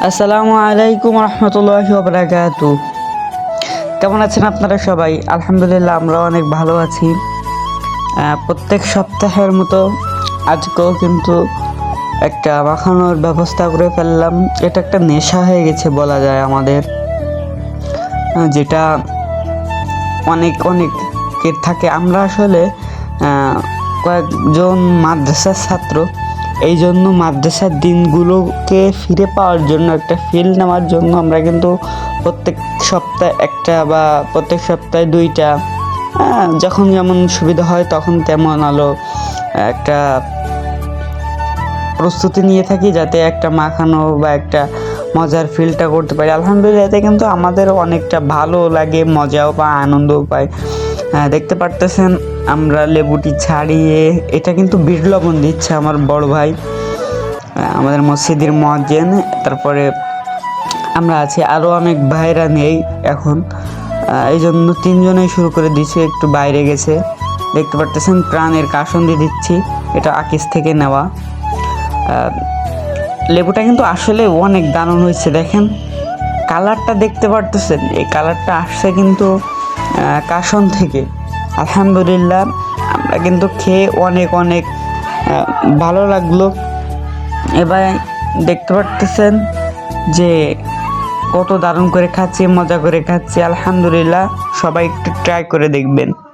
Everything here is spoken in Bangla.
আসসালামু আলাইকুম রহমতুল্লাহি ওয়া বারাকাতু। কেমন আছেন আপনারা সবাই? আলহামদুলিল্লাহ, আমরা অনেক ভালো আছি। প্রত্যেক সপ্তাহের মতো আজকেও কিন্তু একটা মাখানোর ব্যবস্থা করে ফেললাম। এটা একটা নেশা হয়ে গেছে বলা যায় আমাদের, যেটা অনেকের থাকে। আমরা আসলে কয়েকজন মাদ্রাসার ছাত্র, এই জন্য মাদ্রাসার দিনগুলোকে ফিরে পাওয়ার জন্য, একটা ফিল নেওয়ার জন্য আমরা কিন্তু প্রত্যেক সপ্তাহে একটা বা প্রত্যেক সপ্তাহে দুইটা, যখন যেমন সুবিধা হয় তখন তেমন একটা প্রস্তুতি নিয়ে থাকি, যাতে একটা মাখানো বা একটা মজার ফিলটা করতে পারি। আলহামদুলিল্লাহ, এতে কিন্তু আমাদের অনেকটা ভালো লাগে, মজাও বা আনন্দও পাই। দেখতে পারতেছেন আমরা লেবুটি ছাড়িয়ে, এটা কিন্তু বিট লবণ দিচ্ছে আমার বড় ভাই, আমাদের মসজিদের মুয়াজ্জিন। তারপরে আমরা আছি, আরও অনেক ভাইরা নেই এখন, এই জন্য তিনজনেই শুরু করে দিচ্ছি, একটু বাইরে গেছে। দেখতে পারতেছেন প্রাণের কাসুন্দি দিচ্ছি, এটা আকিস থেকে নেওয়া। লেবুটা কিন্তু আসলে অনেক দারুণ হয়েছে, দেখেন কালারটা দেখতে পারতেছেন, এই কালারটা আসছে কিন্তু কাসন থেকে। আলহামদুলিল্লাহ, আমরা কিন্তু খেয়ে অনেক ভালো লাগলো। এবার দেখতে পারতেছেন যে কত দারুণ করে খাচ্ছি, মজা করে খাচ্ছি। আলহামদুলিল্লাহ, সবাই একটু ট্রাই করে দেখবেন।